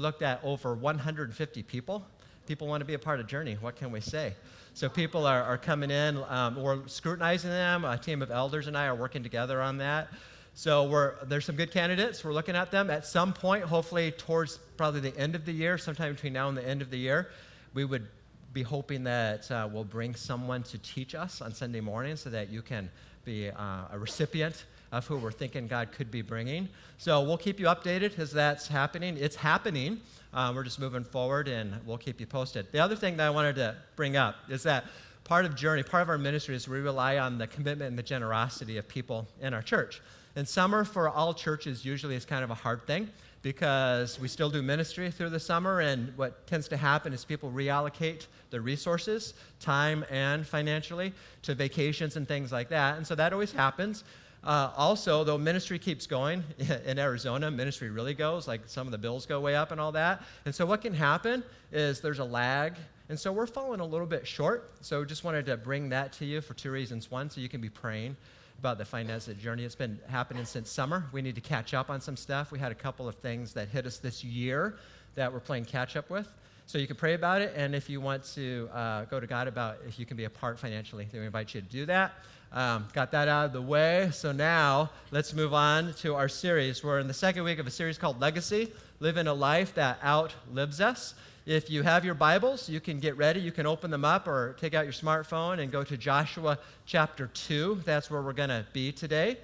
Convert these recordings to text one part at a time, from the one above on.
Looked at over 150 people. People want to be a part of Journey. What can we say? So people are coming in. We're scrutinizing them. A team of elders and I are working together on that. So there's some good candidates. We're looking at them. At some point, hopefully towards probably the end of the year, sometime between now and the end of the year, we would be hoping that we'll bring someone to teach us on Sunday morning so that you can be a recipient of who we're thinking God could be bringing. So we'll keep you updated as that's happening. It's happening. We're just moving forward, and we'll keep you posted. The other thing that I wanted to bring up is that part of Journey, part of our ministry is we rely on the commitment and the generosity of people in our church. And summer for all churches usually is kind of a hard thing because we still do ministry through the summer, and what tends to happen is people reallocate their resources, time and financially, to vacations and things like that. And so that always happens. Also, though ministry keeps going, in Arizona, ministry really goes, like some of the bills go way up and all that. And so what can happen is there's a lag, and so we're falling a little bit short. So just wanted to bring that to you for two reasons. One, so you can be praying about the financial journey. It's been happening since summer. We need to catch up on some stuff. We had a couple of things that hit us this year that we're playing catch up with. So you can pray about it, and if you want to go to God about if you can be a part financially, then we invite you to do that. Got that out of the way, so now let's move on to our series. We're in the second week of a series called Legacy, Living a Life That Outlives Us. If you have your Bibles, you can get ready. You can open them up or take out your smartphone and go to Joshua chapter 2. That's where we're going to be today.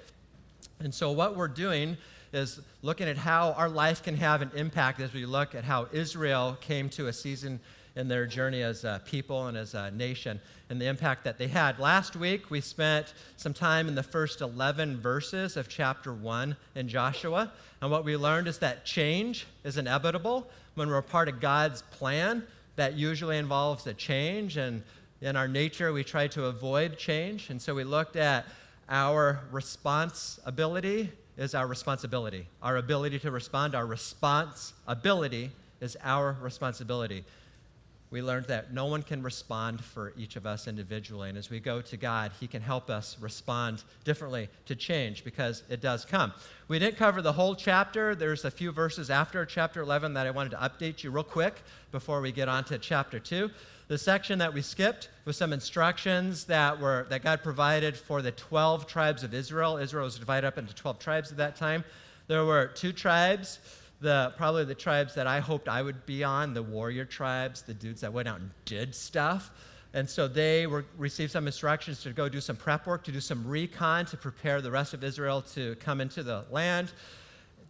And so what we're doing is looking at how our life can have an impact as we look at how Israel came to a season in their journey as a people and as a nation and the impact that they had. Last week, we spent some time in the first 11 verses of chapter 1 in Joshua. And what we learned is that change is inevitable. When we're a part of God's plan, that usually involves a change. And in our nature, we try to avoid change. And so we looked at our responsibility is our responsibility. Our ability to respond, our responsibility is our responsibility. We learned that no one can respond for each of us individually. And as we go to God, He can help us respond differently to change because it does come. We didn't cover the whole chapter. There's a few verses after chapter 11 that I wanted to update you real quick before we get on to chapter 2. The section that we skipped was some instructions that God provided for the 12 tribes of Israel. Israel was divided up into 12 tribes at that time. There were 2 tribes. Probably the tribes that I hoped I would be on, the warrior tribes, the dudes that went out and did stuff. And so they received some instructions to go do some prep work, to do some recon, to prepare the rest of Israel to come into the land.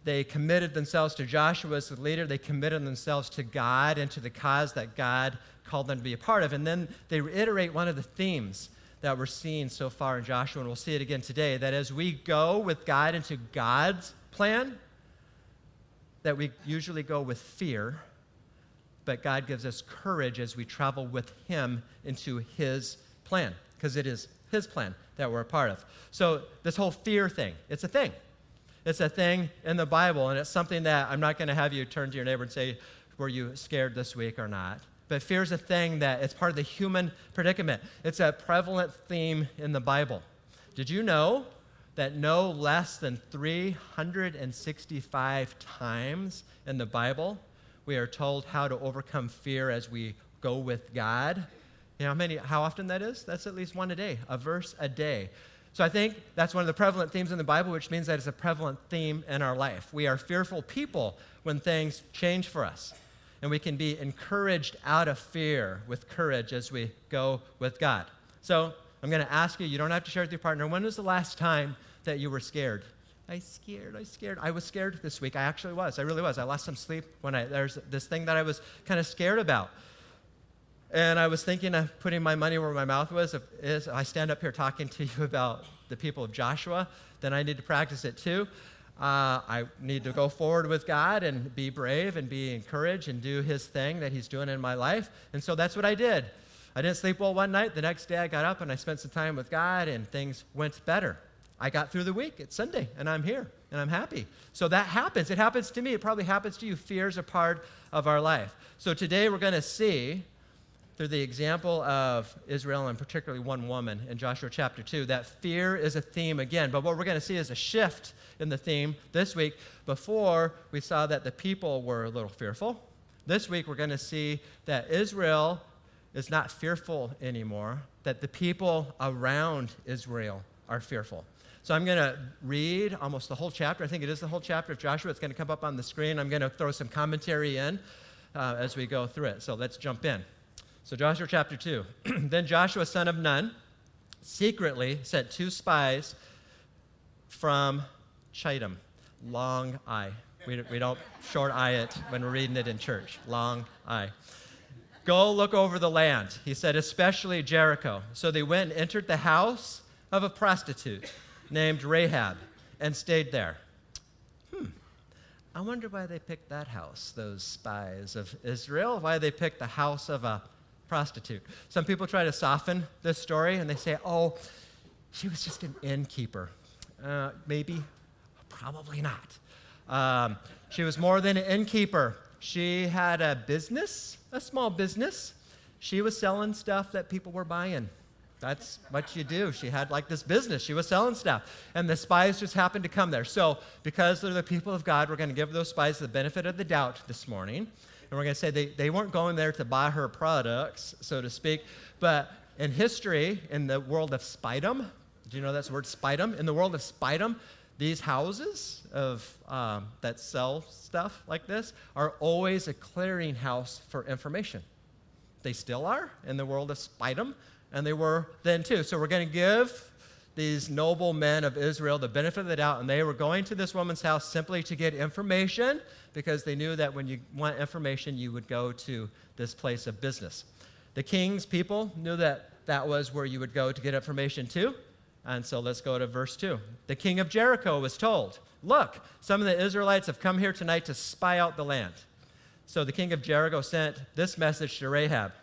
They committed themselves to Joshua as the leader. They committed themselves to God and to the cause that God called them to be a part of. And then they reiterate one of the themes that we're seeing so far in Joshua, and we'll see it again today, that as we go with God into God's plan, that we usually go with fear, but God gives us courage as we travel with Him into His plan, because it is His plan that we're a part of. So this whole fear thing, it's a thing. It's a thing in the Bible, and it's something that I'm not going to have you turn to your neighbor and say, were you scared this week or not? But fear is a thing that it's part of the human predicament. It's a prevalent theme in the Bible. Did you know that no less than 365 times in the Bible we are told how to overcome fear as we go with God? You know how often that is? That's at least one a day, a verse a day. So I think that's one of the prevalent themes in the Bible, which means that it's a prevalent theme in our life. We are fearful people when things change for us. And we can be encouraged out of fear with courage as we go with God. So I'm going to ask you, you don't have to share with your partner, when was the last time that you were scared? I was scared this week. I actually was. I really was. I lost some sleep when there's this thing that I was kind of scared about. And I was thinking of putting my money where my mouth was. If I stand up here talking to you about the people of Joshua, then I need to practice it too. I need to go forward with God and be brave and be encouraged and do His thing that He's doing in my life. And so that's what I did. I didn't sleep well one night. The next day I got up and I spent some time with God and things went better. I got through the week. It's Sunday and I'm here and I'm happy. So that happens. It happens to me. It probably happens to you. Fear is a part of our life. So today we're going to see through the example of Israel and particularly one woman in Joshua chapter 2, that fear is a theme again. But what we're going to see is a shift in the theme this week. Before, we saw that the people were a little fearful. This week, we're going to see that Israel is not fearful anymore, that the people around Israel are fearful. So I'm going to read almost the whole chapter. I think it is the whole chapter of Joshua. It's going to come up on the screen. I'm going to throw some commentary in as we go through it. So let's jump in. So Joshua chapter 2. Then Joshua, son of Nun, secretly sent 2 spies from Chittim, long I. We don't short I it when we're reading it in church, long I. Go look over the land, he said, especially Jericho. So they went and entered the house of a prostitute named Rahab and stayed there. I wonder why they picked that house, those spies of Israel, why they picked the house of a prostitute. Some people try to soften this story and they say, oh, she was just an innkeeper. Maybe, probably not. She was more than an innkeeper. She had a business, a small business. She was selling stuff that people were buying. That's what you do. She had like this business. She was selling stuff. And the spies just happened to come there. So because they're the people of God, we're going to give those spies the benefit of the doubt this morning. And we're going to say they weren't going there to buy her products, so to speak. But in history, in the world of spiedom, do you know that's the word spiedom? In the world of spiedom, these houses that sell stuff like this are always a clearinghouse for information. They still are in the world of spiedom. And they were then too. So we're going to give these noble men of Israel the benefit of the doubt, and they were going to this woman's house simply to get information because they knew that when you want information, you would go to this place of business. The king's people knew that that was where you would go to get information too. And so let's go to verse 2. The king of Jericho was told, look, some of the Israelites have come here tonight to spy out the land. So the king of Jericho sent this message to Rahab.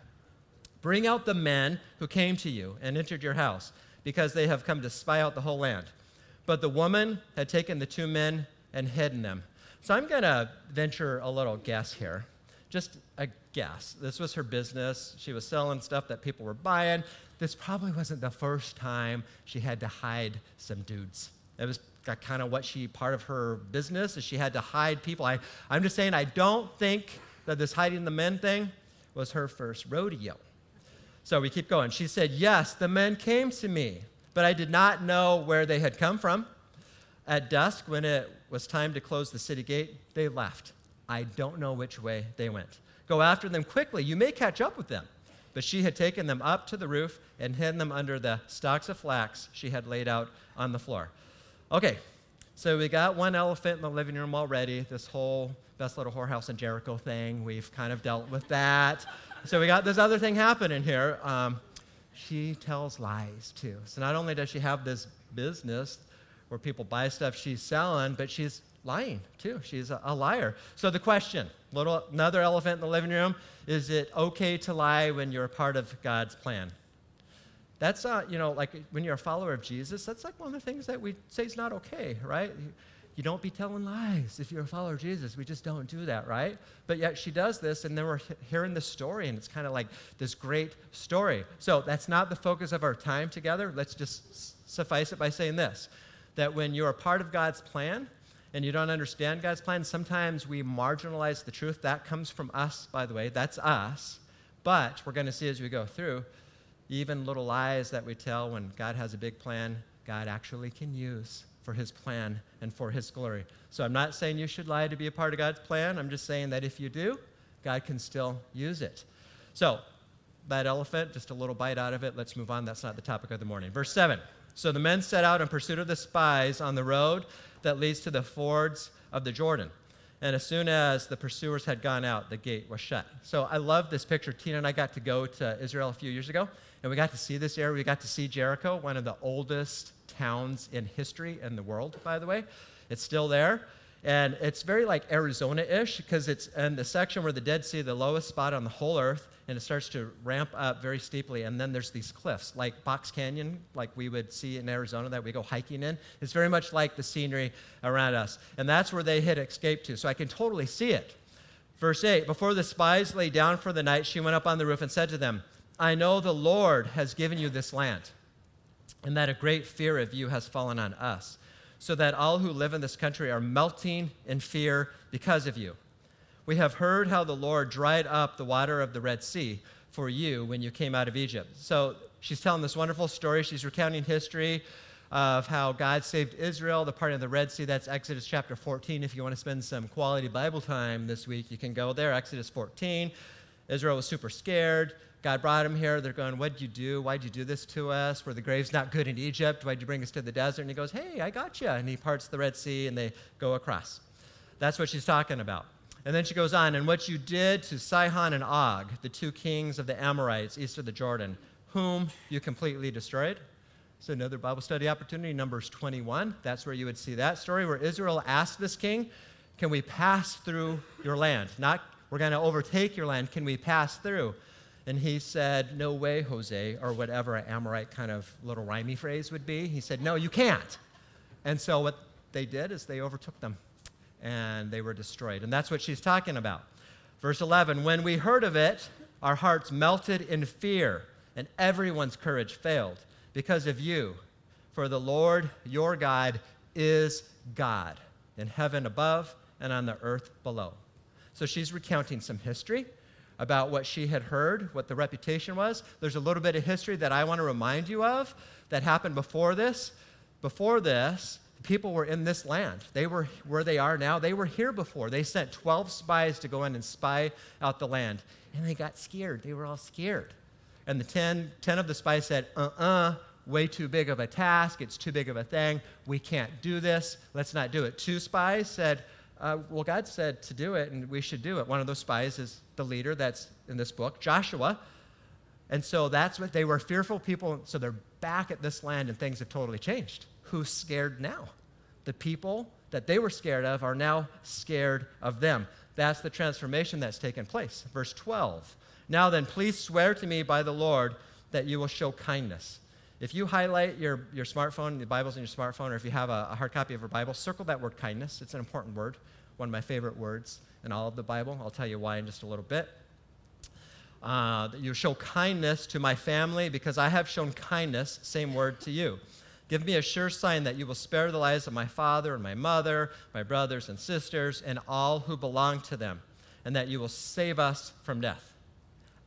Bring out the men who came to you and entered your house, because they have come to spy out the whole land. But the woman had taken the 2 men and hidden them. So I'm going to venture a little guess here. Just a guess. This was her business. She was selling stuff that people were buying. This probably wasn't the first time she had to hide some dudes. It was kind of part of her business is she had to hide people. I'm just saying I don't think that this hiding the men thing was her first rodeo. So we keep going. She said, yes, the men came to me, but I did not know where they had come from. At dusk, when it was time to close the city gate, they left. I don't know which way they went. Go after them quickly. You may catch up with them. But she had taken them up to the roof and hidden them under the stalks of flax she had laid out on the floor. Okay, so we got one elephant in the living room already, this whole best little whorehouse in Jericho thing. We've kind of dealt with that. So we got this other thing happening here. She tells lies, too. So not only does she have this business where people buy stuff she's selling, but she's lying, too. She's a liar. So the question, another elephant in the living room, is it okay to lie when you're a part of God's plan? That's, like when you're a follower of Jesus, that's like one of the things that we say is not okay, right? You don't be telling lies if you're a follower of Jesus. We just don't do that, right? But yet she does this, and then we're hearing this story, and it's kind of like this great story. So that's not the focus of our time together. Let's just suffice it by saying this, that when you're a part of God's plan and you don't understand God's plan, sometimes we marginalize the truth. That comes from us, by the way. That's us. But we're going to see as we go through, even little lies that we tell when God has a big plan, God actually can use for his plan and for his glory. So I'm not saying you should lie to be a part of God's plan. I'm just saying that if you do, God can still use it. So that elephant, just a little bite out of it. Let's move on. That's not the topic of the morning. Verse 7. So the men set out in pursuit of the spies on the road that leads to the fords of the Jordan. And as soon as the pursuers had gone out, the gate was shut. So I love this picture. Tina and I got to go to Israel a few years ago, and we got to see this area. We got to see Jericho, one of the oldest towns in history in the world, by the way. It's still there. And it's very like Arizona-ish because it's in the section where the Dead Sea, the lowest spot on the whole earth, and it starts to ramp up very steeply. And then there's these cliffs, like Box Canyon, like we would see in Arizona that we go hiking in. It's very much like the scenery around us. And that's where they had escaped to. So I can totally see it. Verse 8, before the spies lay down for the night, she went up on the roof and said to them, I know the Lord has given you this land, and that a great fear of you has fallen on us, so that all who live in this country are melting in fear because of you. We have heard how the Lord dried up the water of the Red Sea for you when you came out of Egypt. So she's telling this wonderful story. She's recounting history of how God saved Israel, the part of the Red Sea. That's Exodus chapter 14. If you want to spend some quality Bible time this week, you can go there, Exodus 14. Israel was super scared. God brought them here. They're going, what'd you do? Why'd you do this to us? Were the graves not good in Egypt? Why'd you bring us to the desert? And he goes, hey, I got you. And he parts the Red Sea, and they go across. That's what she's talking about. And then she goes on, and what you did to Sihon and Og, the two kings of the Amorites east of the Jordan, whom you completely destroyed. So another Bible study opportunity, Numbers 21. That's where you would see that story, where Israel asked this king, can we pass through your land? Not, we're going to overtake your land. Can we pass through? And he said, no way, Jose, or whatever an Amorite kind of little rhymey phrase would be. He said, no, you can't. And so what they did is they overtook them, and they were destroyed. And that's what she's talking about. Verse 11, when we heard of it, our hearts melted in fear, and everyone's courage failed because of you. For the Lord your God is God in heaven above and on the earth below. So she's recounting some history about what she had heard, what the reputation was. There's a little bit of history that I want to remind you of that happened before this. Before this, people were in this land. They were where they are now. They were here before. They sent 12 spies to go in and spy out the land, and they got scared. They were all scared. And the 10 of the spies said, way too big of a task. It's too big of a thing. We can't do this. Let's not do it. 2 spies said, well, God said to do it, and we should do it. One of those spies is the leader that's in this book, Joshua. And so that's what they were, fearful people. So they're back at this land, and things have totally changed. Who's scared now? The people that they were scared of are now scared of them. That's the transformation that's taken place. Verse 12. Now then, please swear to me by the Lord that you will show kindness. If you highlight your smartphone, the Bible's in your smartphone, or if you have a hard copy of your Bible, circle that word kindness. It's an important word, one of my favorite words in all of the Bible. I'll tell you why in just a little bit. That you show kindness to my family because I have shown kindness, same word, to you. Give me a sure sign that you will spare the lives of my father and my mother, my brothers and sisters, and all who belong to them, and that you will save us from death.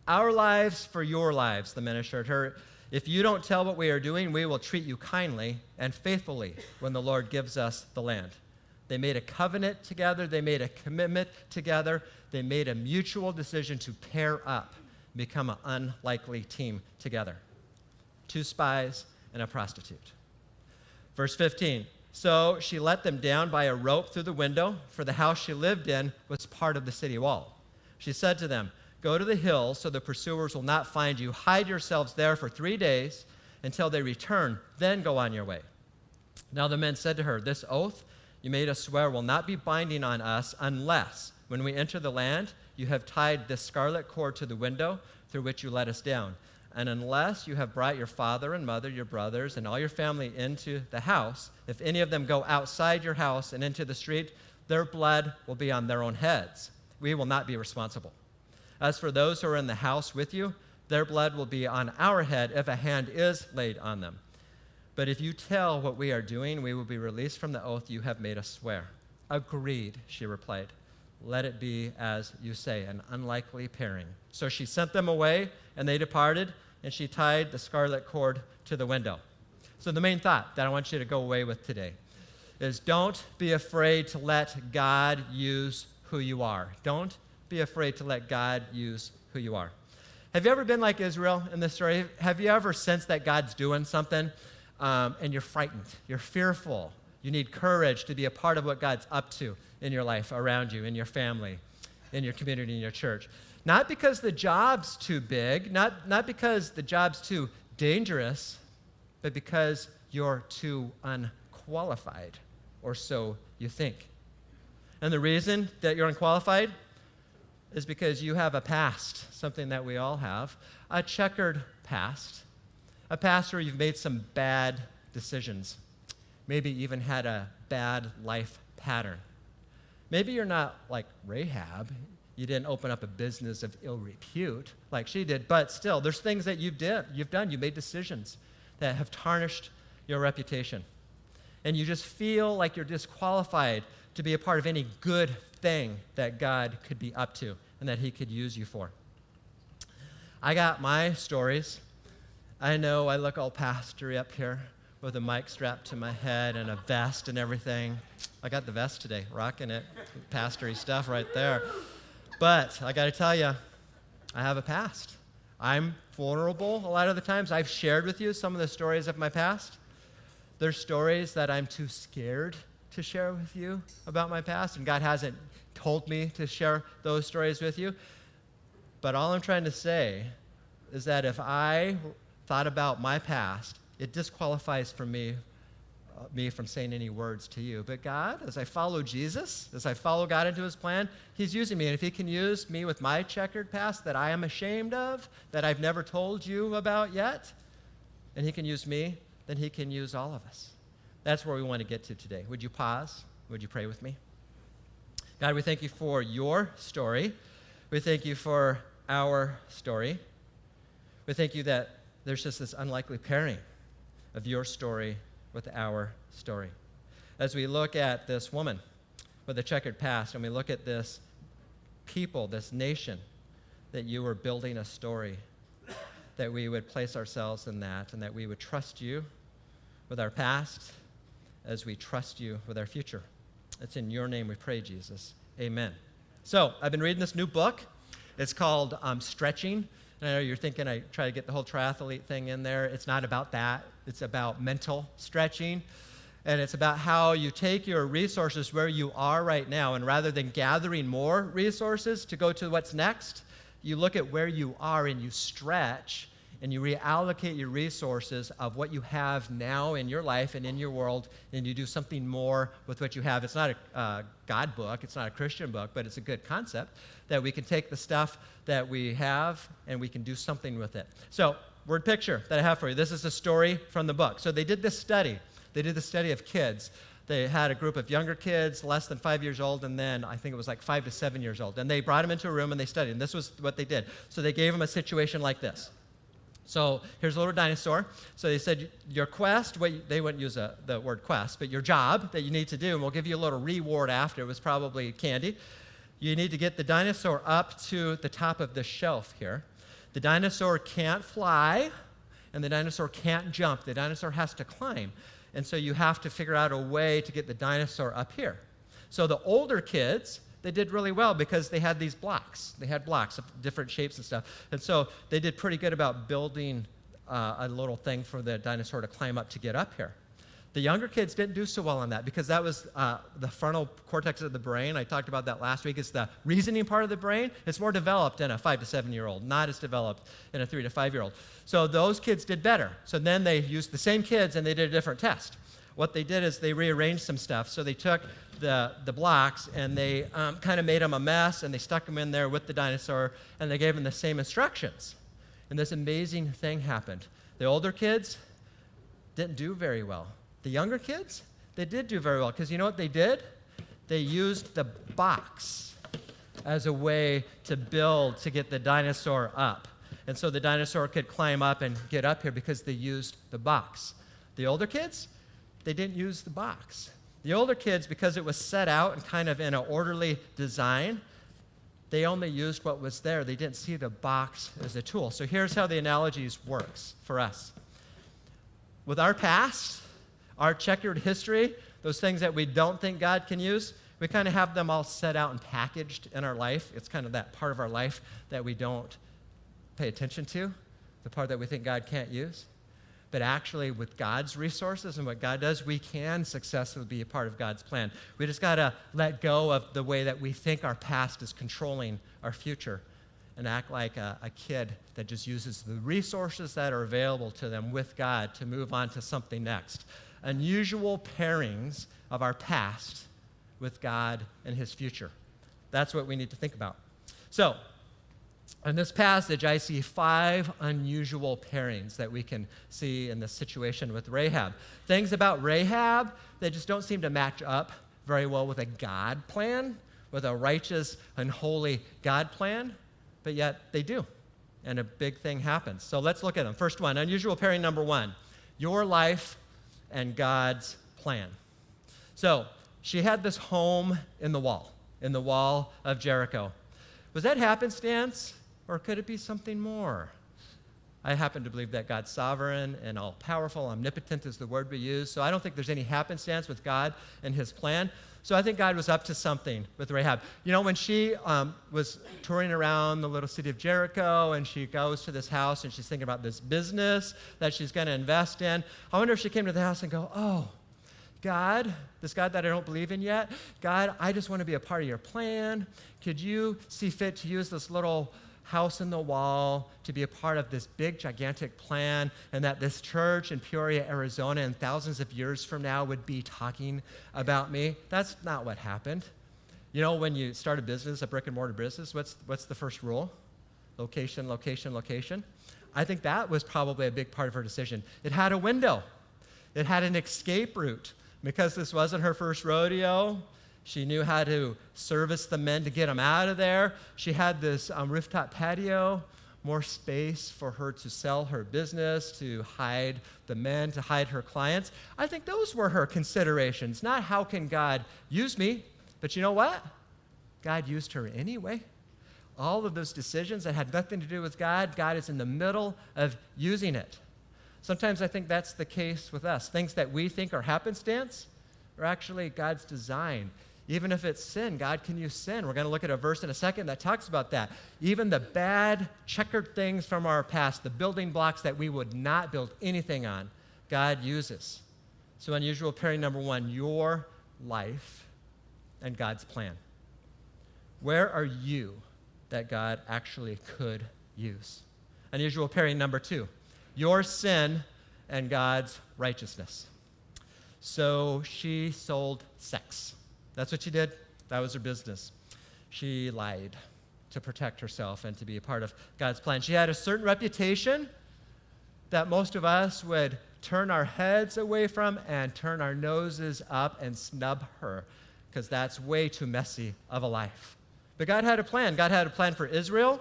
Our lives for your lives, the men assured her. If you don't tell what we are doing, we will treat you kindly and faithfully when the Lord gives us the land. They made a covenant together. They made a commitment together. They made a mutual decision to pair up, become an unlikely team together. 2 spies and a prostitute. Verse 15, so she let them down by a rope through the window, for the house she lived in was part of the city wall. She said to them, go to the hills so the pursuers will not find you. Hide yourselves there for 3 days until they return, then go on your way. Now the men said to her, this oath you made us swear will not be binding on us unless, when we enter the land, you have tied this scarlet cord to the window through which you let us down. And unless you have brought your father and mother, your brothers, and all your family into the house, if any of them go outside your house and into the street, their blood will be on their own heads. We will not be responsible. As for those who are in the house with you, their blood will be on our head if a hand is laid on them. But if you tell what we are doing, we will be released from the oath you have made us swear. Agreed, she replied. Let it be as you say, an unlikely pairing. So she sent them away, and they departed, and she tied the scarlet cord to the window. So the main thought that I want you to go away with today is don't be afraid to let God use who you are. Don't be afraid to let God use who you are. Have you ever been like Israel in this story? Have you ever sensed that God's doing something and you're frightened, you're fearful, you need courage to be a part of what God's up to in your life, around you, in your family, in your community, in your church? Not because the job's too big, not because the job's too dangerous, but because you're too unqualified, or so you think. And the reason that you're unqualified is because you have a past, something that we all have, a checkered past, a past where you've made some bad decisions, maybe even had a bad life pattern. Maybe you're not like Rahab. You didn't open up a business of ill repute like she did, but still, there's things that you've done. You made decisions that have tarnished your reputation. And you just feel like you're disqualified to be a part of any good thing that God could be up to and that he could use you for. I got my stories. I know I look all pastory up here with a mic strapped to my head and a vest and everything. I got the vest today, rocking it, pastory stuff right there. But I got to tell you, I have a past. I'm vulnerable a lot of the times. I've shared with you some of the stories of my past. There's stories that I'm too scared to share with you about my past, and God hasn't told me to share those stories with you. But all I'm trying to say is that if I thought about my past, it disqualifies for me from saying any words to you. But God, as I follow Jesus, as I follow God into his plan, he's using me. And if he can use me with my checkered past that I am ashamed of, that I've never told you about yet, and he can use me, then he can use all of us. That's where we want to get to today. Would you pause? Would you pray with me? God, we thank you for your story. We thank you for our story. We thank you that there's just this unlikely pairing of your story with our story. As we look at this woman with a checkered past, and we look at this people, this nation, that you were building a story, that we would place ourselves in that, and that we would trust you with our past as we trust you with our future. It's in your name we pray, Jesus. Amen. So I've been reading this new book. It's called Stretching. And I know you're thinking I try to get the whole triathlete thing in there. It's not about that. It's about mental stretching. And it's about how you take your resources where you are right now, and rather than gathering more resources to go to what's next, you look at where you are and you stretch and you reallocate your resources of what you have now in your life and in your world, and you do something more with what you have. It's not a God book, it's not a Christian book, but it's a good concept that we can take the stuff that we have and we can do something with it. So, word picture that I have for you. This is a story from the book. So they did this study. They did the study of kids. They had a group of younger kids, less than 5 years old, and then I think it was like 5 to 7 years old. And they brought them into a room and they studied. And this was what they did. So they gave them a situation like this. So here's a little dinosaur. So they said, your quest, they wouldn't use the word quest, but your job that you need to do, and we'll give you a little reward after, it was probably candy. You need to get the dinosaur up to the top of the shelf here. The dinosaur can't fly, and the dinosaur can't jump. The dinosaur has to climb. And so you have to figure out a way to get the dinosaur up here. So the older kids, they did really well because they had these blocks. They had blocks of different shapes and stuff. And so they did pretty good about building a little thing for the dinosaur to climb up to get up here. The younger kids didn't do so well on that because that was the frontal cortex of the brain. I talked about that last week. It's the reasoning part of the brain. It's more developed in a 5 to 7-year-old, not as developed in a 3 to 5-year-old. So those kids did better. So then they used the same kids and they did a different test. What they did is they rearranged some stuff. So they took the blocks and they kind of made them a mess and they stuck them in there with the dinosaur and they gave them the same instructions. And this amazing thing happened. The older kids didn't do very well. The younger kids, they did do very well because you know what they did? They used the box as a way to build to get the dinosaur up. And so the dinosaur could climb up and get up here because they used the box. The older kids, they didn't use the box. The older kids, because it was set out and kind of in an orderly design, they only used what was there. They didn't see the box as a tool. So here's how the analogies works for us. With our past, our checkered history, those things that we don't think God can use, we kind of have them all set out and packaged in our life. It's kind of that part of our life that we don't pay attention to, the part that we think God can't use. But actually, with God's resources and what God does, we can successfully be a part of God's plan. We just got to let go of the way that we think our past is controlling our future and act like a kid that just uses the resources that are available to them with God to move on to something next. Unusual pairings of our past with God and his future. That's what we need to think about. So, in this passage, I see 5 unusual pairings that we can see in this situation with Rahab. Things about Rahab that just don't seem to match up very well with a God plan, with a righteous and holy God plan, but yet they do. And a big thing happens. So let's look at them. First one, unusual pairing number one, your life and God's plan. So she had this home in the wall of Jericho. Was that happenstance, or could it be something more? I happen to believe that God's sovereign and all-powerful, omnipotent is the word we use, so I don't think there's any happenstance with God and his plan. So I think God was up to something with Rahab. You know, when she was touring around the little city of Jericho and she goes to this house and she's thinking about this business that she's going to invest in, I wonder if she came to the house and go, oh, God, this God that I don't believe in yet, God, I just want to be a part of your plan. Could you see fit to use this little house in the wall to be a part of this big, gigantic plan, and that this church in Peoria, Arizona, in thousands of years from now would be talking about me? That's not what happened. You know, when you start a business, a brick and mortar business, what's the first rule? Location, location, location. I think that was probably a big part of her decision. It had a window. It had an escape route. Because this wasn't her first rodeo, she knew how to service the men to get them out of there. She had this rooftop patio, more space for her to sell her business, to hide the men, to hide her clients. I think those were her considerations, not how can God use me, but you know what? God used her anyway. All of those decisions that had nothing to do with God, God is in the middle of using it. Sometimes I think that's the case with us. Things that we think are happenstance are actually God's design. Even if it's sin, God can use sin. We're going to look at a verse in a second that talks about that. Even the bad, checkered things from our past, the building blocks that we would not build anything on, God uses. So unusual pairing number one, your life and God's plan. Where are you that God actually could use? Unusual pairing number two, your sin and God's righteousness. So she sold sex. That's what she did. That was her business. She lied to protect herself and to be a part of God's plan. She had a certain reputation that most of us would turn our heads away from and turn our noses up and snub her, because that's way too messy of a life. But God had a plan. God had a plan for Israel.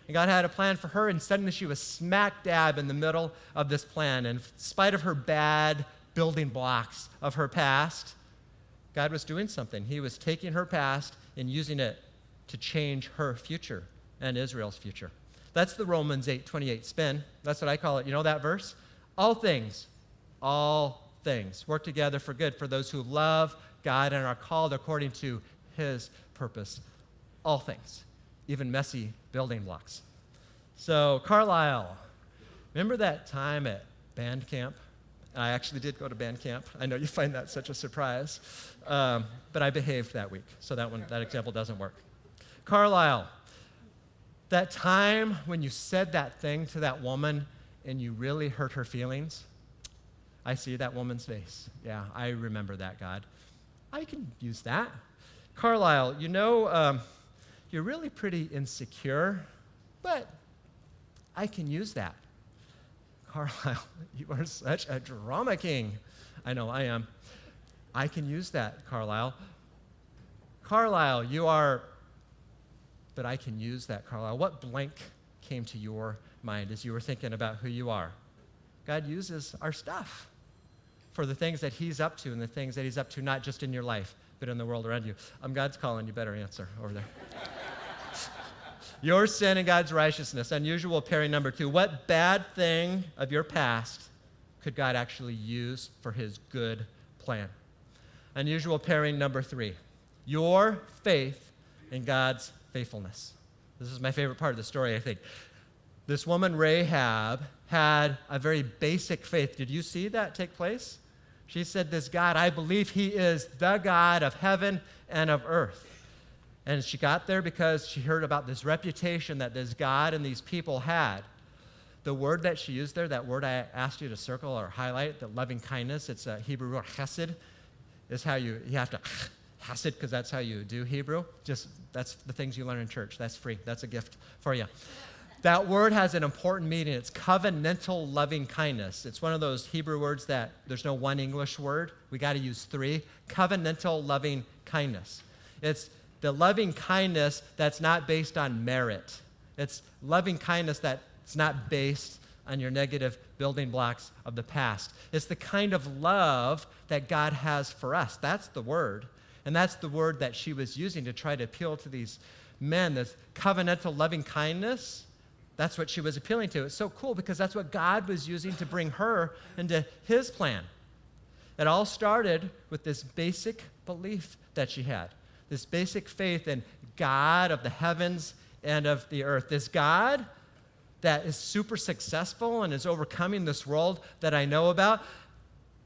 And God had a plan for her, and suddenly she was smack dab in the middle of this plan. And in spite of her bad building blocks of her past, God was doing something. He was taking her past and using it to change her future and Israel's future. That's the Romans 8:28 spin. That's what I call it. You know that verse? All things work together for good for those who love God and are called according to his purpose. All things. Even messy building blocks. So, Carlisle, remember that time at band camp? I actually did go to band camp. I know you find that such a surprise, but I behaved that week, so that example doesn't work. Carlisle, that time when you said that thing to that woman and you really hurt her feelings, I see that woman's face. Yeah, I remember that, God. I can use that. Carlisle, you know, you're really pretty insecure, but I can use that. Carlisle, you are such a drama king. I know I am. I can use that, Carlisle. Carlisle, you are, but I can use that, Carlisle. What blank came to your mind as you were thinking about who you are? God uses our stuff for the things that he's up to and the things that he's up to not just in your life, but in the world around you. God's calling, you better answer over there. Your sin and God's righteousness. Unusual pairing number two. What bad thing of your past could God actually use for his good plan? Unusual pairing number three. Your faith in God's faithfulness. This is my favorite part of the story, I think. This woman, Rahab, had a very basic faith. Did you see that take place? She said, this God, I believe he is the God of heaven and of earth. And she got there because she heard about this reputation that this God and these people had. The word that she used there, that word I asked you to circle or highlight, the loving kindness, it's a Hebrew word, chesed, is how you have to chesed because that's how you do Hebrew. That's the things you learn in church. That's free. That's a gift for you. That word has an important meaning. It's covenantal loving kindness. It's one of those Hebrew words that there's no one English word. We got to use three. Covenantal loving kindness. It's the loving kindness that's not based on merit. It's loving kindness that's not based on your negative building blocks of the past. It's the kind of love that God has for us. That's the word. And that's the word that she was using to try to appeal to these men, this covenantal loving kindness. That's what she was appealing to. It's so cool because that's what God was using to bring her into his plan. It all started with this basic belief that she had, this basic faith in God of the heavens and of the earth, this God that is super successful and is overcoming this world that I know about.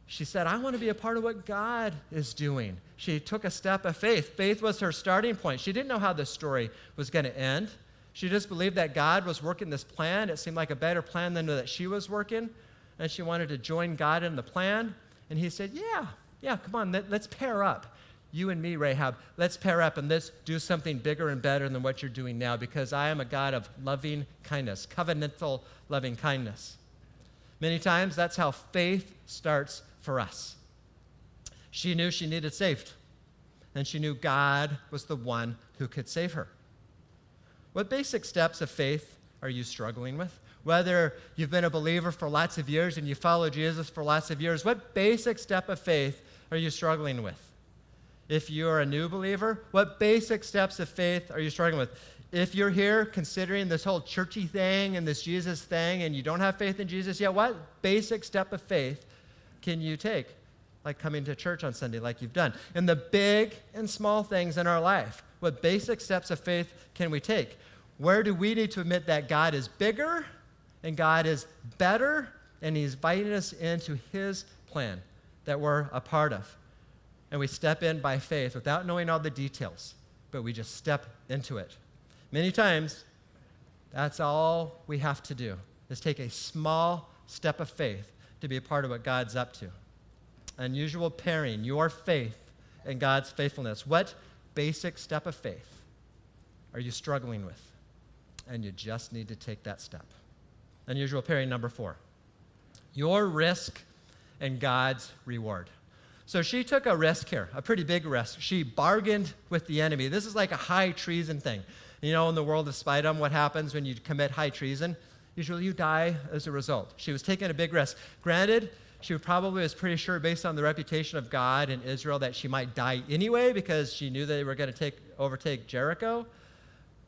She said, I want to be a part of what God is doing. She took a step of faith. Faith was her starting point. She didn't know how this story was going to end. She just believed that God was working this plan. It seemed like a better plan than that she was working, and she wanted to join God in the plan. And he said, yeah, come on, let's pair up. You and me, Rahab, let's pair up and let's do something bigger and better than what you're doing now, because I am a God of loving kindness, covenantal loving kindness. Many times, that's how faith starts for us. She knew she needed saved, and she knew God was the one who could save her. What basic steps of faith are you struggling with? Whether you've been a believer for lots of years and you follow Jesus for lots of years, what basic step of faith are you struggling with? If you're a new believer, what basic steps of faith are you struggling with? If you're here considering this whole churchy thing and this Jesus thing and you don't have faith in Jesus yet, what basic step of faith can you take? Like coming to church on Sunday like you've done. And the big and small things in our life, what basic steps of faith can we take? Where do we need to admit that God is bigger and God is better and he's inviting us into his plan that we're a part of? And we step in by faith without knowing all the details, but we just step into it. Many times, that's all we have to do, is take a small step of faith to be a part of what God's up to. Unusual pairing, your faith and God's faithfulness. What basic step of faith are you struggling with? And you just need to take that step. Unusual pairing number 4. Your risk and God's reward. So she took a risk here, a pretty big risk. She bargained with the enemy. This is like a high treason thing. You know, in the world of spiedom, what happens when you commit high treason? Usually you die as a result. She was taking a big risk. Granted, she probably was pretty sure, based on the reputation of God and Israel, that she might die anyway because she knew that they were going to overtake Jericho.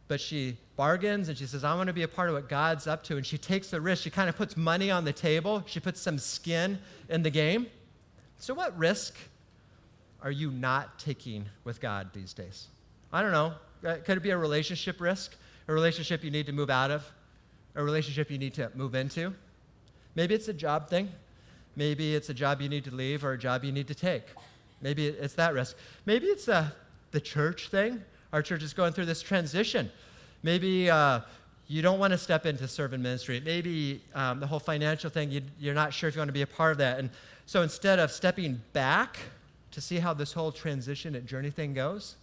But she bargains and she says, I want to be a part of what God's up to. And she takes the risk. She kind of puts money on the table. She puts some skin in the game. So what risk are you not taking with God these days? I don't know. Could it be a relationship risk? A relationship you need to move out of? A relationship you need to move into? Maybe it's a job thing. Maybe it's a job you need to leave or a job you need to take. Maybe it's that risk. Maybe it's the church thing. Our church is going through this transition. Maybe you don't want to step into serve in ministry. Maybe the whole financial thing, you're not sure if you want to be a part of that. And so instead of stepping back to see how this whole transition at Journey thing goes,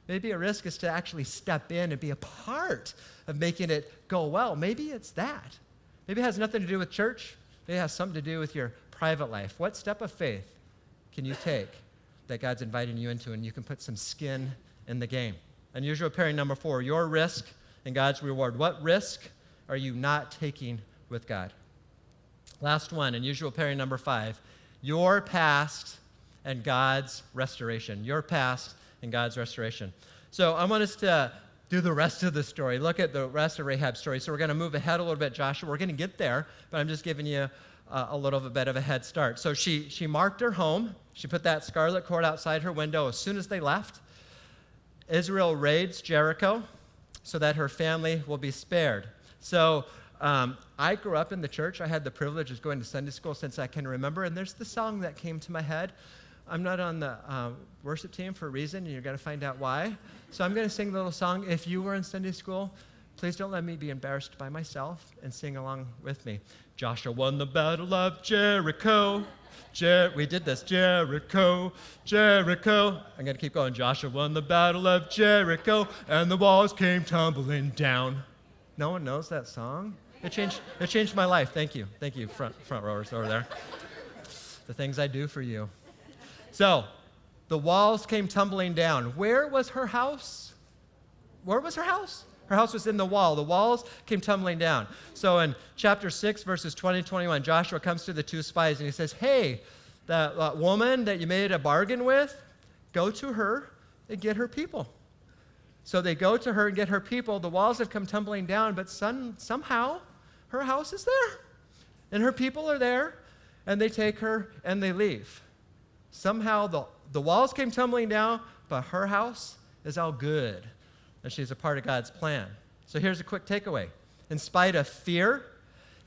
maybe a risk is to actually step in and be a part of making it go well. Maybe it's that. Maybe it has nothing to do with church. Maybe it has something to do with your private life. What step of faith can you take that God's inviting you into, and you can put some skin in the game? Unusual pairing number 4, your risk and God's reward. What risk are you not taking with God? Last one, unusual pairing number 5, your past and God's restoration. Your past and God's restoration. So I want us to do the rest of the story, look at the rest of Rahab's story. So we're going to move ahead a little bit, Joshua. We're going to get there, but I'm just giving you a little bit of a head start. So she marked her home. She put that scarlet cord outside her window as soon as they left. Israel raids Jericho so that her family will be spared. So I grew up in the church. I had the privilege of going to Sunday school since I can remember, and there's the song that came to my head. I'm not on the worship team for a reason, and you're going to find out why. So I'm going to sing the little song. If you were in Sunday school, please don't let me be embarrassed by myself and sing along with me. Joshua won the battle of Jericho. We did this. Jericho, Jericho. I'm going to keep going. Joshua won the battle of Jericho, and the walls came tumbling down. No one knows that song? It changed my life. Thank you. Thank you, front rowers over there. The things I do for you. So, the walls came tumbling down. Where was her house? where was her house? Her house was in the wall. The walls came tumbling down. So in chapter 6, verses 20 and 21, Joshua comes to the two spies and he says, hey, that woman that you made a bargain with, go to her and get her people. So they go to her and get her people. The walls have come tumbling down, but somehow her house is there. And her people are there, and they take her and they leave. Somehow the walls came tumbling down, but her house is all good, and she's a part of God's plan. So here's a quick takeaway. In spite of fear,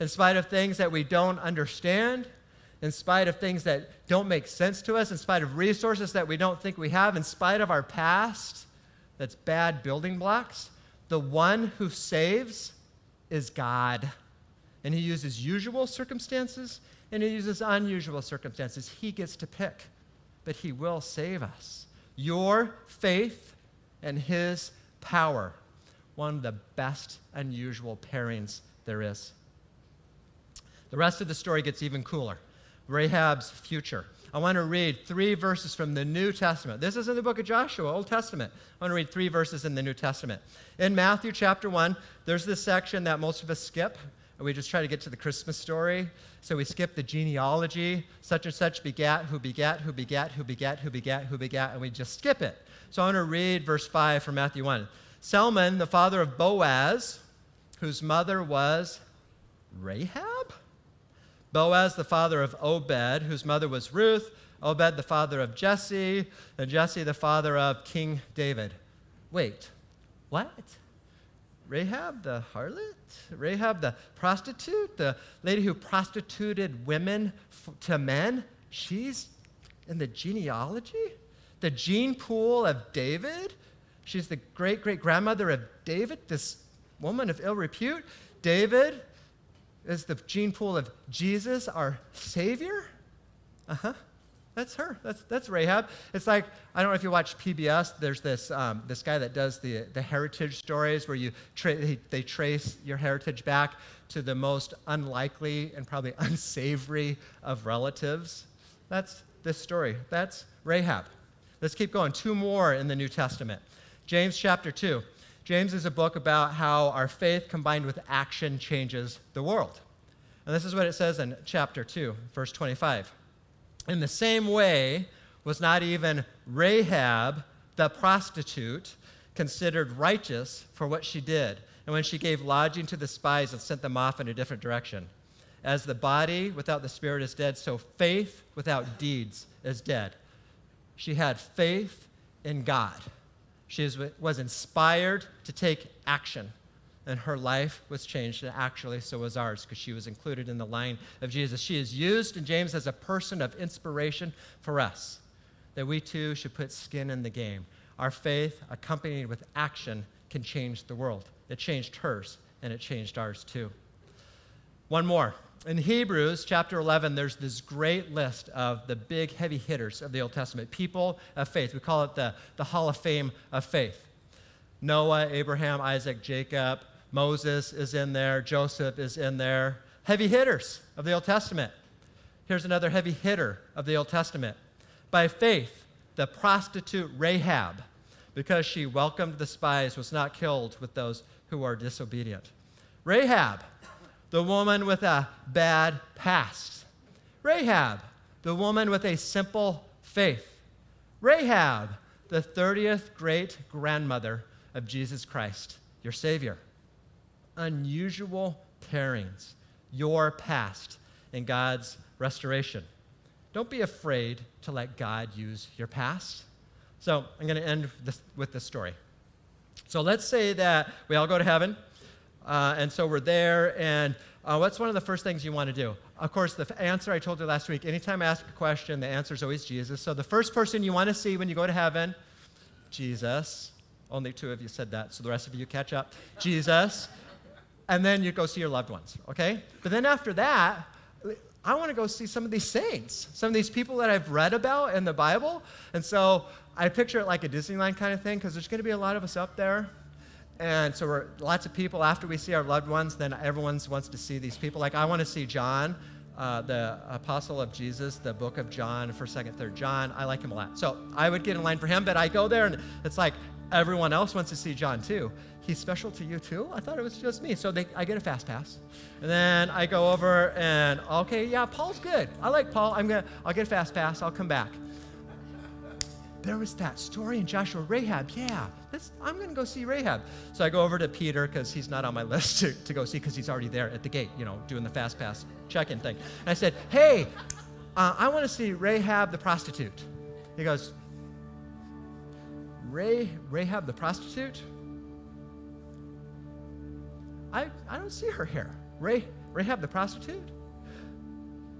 in spite of things that we don't understand, in spite of things that don't make sense to us, in spite of resources that we don't think we have, in spite of our past, that's bad building blocks, the one who saves is God. And he uses usual circumstances and he uses unusual circumstances. He gets to pick, but he will save us. Your faith and his power, one of the best unusual pairings there is. The rest of the story gets even cooler. Rahab's future. I want to read 3 verses from the New Testament. This is in the book of Joshua, Old Testament. I want to read 3 verses in the New Testament. In Matthew chapter 1, there's this section that most of us skip, and we just try to get to the Christmas story. So we skip the genealogy, such and such begat, who begat, who begat, who begat, who begat, who begat, and we just skip it. So I want to read verse 5 from Matthew 1. Salmon, the father of Boaz, whose mother was Rahab? Boaz, the father of Obed, whose mother was Ruth. Obed, the father of Jesse. And Jesse, the father of King David. Wait, what? Rahab the harlot? Rahab the prostitute? The lady who prostituted women to men? She's in the genealogy? The gene pool of David? She's the great-great-grandmother of David, this woman of ill repute. David is the gene pool of Jesus, our Savior? That's her. That's Rahab. It's like, I don't know if you watch PBS, there's this guy that does the heritage stories where they trace your heritage back to the most unlikely and probably unsavory of relatives. That's this story. That's Rahab. Let's keep going. 2 more in the New Testament. James chapter 2. James is a book about how our faith combined with action changes the world. And this is what it says in chapter 2, verse 25. In the same way was not even Rahab, the prostitute, considered righteous for what she did, and when she gave lodging to the spies and sent them off in a different direction. As the body without the spirit is dead, so faith without deeds is dead. She had faith in God. She was inspired to take action, and her life was changed, and actually so was ours, because she was included in the line of Jesus. She is used in James as a person of inspiration for us, that we too should put skin in the game. Our faith, accompanied with action, can change the world. It changed hers, and it changed ours too. One more. In Hebrews chapter 11, there's this great list of the big heavy hitters of the Old Testament, people of faith. We call it the Hall of Fame of faith. Noah, Abraham, Isaac, Jacob, Moses is in there, Joseph is in there. Heavy hitters of the Old Testament. Here's another heavy hitter of the Old Testament. By faith, the prostitute Rahab, because she welcomed the spies, was not killed with those who are disobedient. Rahab, the woman with a bad past. Rahab, the woman with a simple faith. Rahab, the 30th great-grandmother of Jesus Christ, your Savior. Unusual pairings, your past and God's restoration. Don't be afraid to let God use your past. So I'm going to end with this story. So let's say that we all go to heaven. And so we're there, and what's one of the first things you want to do? Of course, the answer I told you last week, anytime I ask a question, the answer is always Jesus. So the first person you want to see when you go to heaven, Jesus. Only 2 of you said that, so the rest of you catch up. Jesus. And then you go see your loved ones, okay? But then after that, I want to go see some of these saints, some of these people that I've read about in the Bible. And so I picture it like a Disneyland kind of thing, because there's going to be a lot of us up there. And so we're lots of people, after we see our loved ones, then everyone wants to see these people. Like I want to see John, the apostle of Jesus, the book of John, 1st, 2nd, 3rd John. I like him a lot. So I would get in line for him, but I go there and it's like everyone else wants to see John too. He's special to you too? I thought it was just me. So I get a fast pass. And then I go over and, okay, yeah, Paul's good. I like Paul. I'll get a fast pass. I'll come back. There was that story in Joshua, Rahab. Yeah, I'm going to go see Rahab. So I go over to Peter because he's not on my list to go see because he's already there at the gate, doing the fast pass check-in thing. And I said, hey, I want to see Rahab the prostitute. He goes, Rahab the prostitute? I don't see her here. Rahab the prostitute?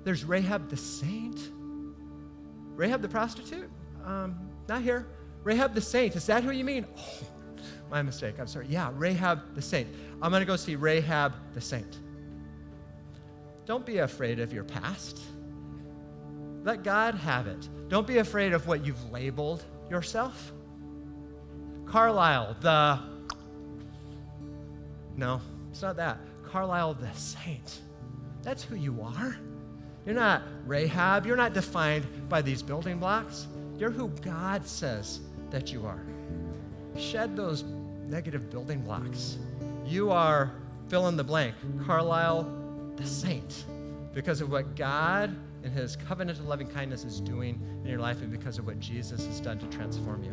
There's Rahab the saint. Rahab the prostitute? Not here. Rahab the saint. Is that who you mean? Oh, my mistake. I'm sorry. Yeah, Rahab the saint. I'm going to go see Rahab the saint. Don't be afraid of your past. Let God have it. Don't be afraid of what you've labeled yourself. Carlisle, no, it's not that. Carlisle the saint. That's who you are. You're not Rahab. You're not defined by these building blocks. You're who God says that you are. Shed those negative building blocks. You are fill in the blank, Carlisle the saint, because of what God in his covenant of loving kindness is doing in your life and because of what Jesus has done to transform you.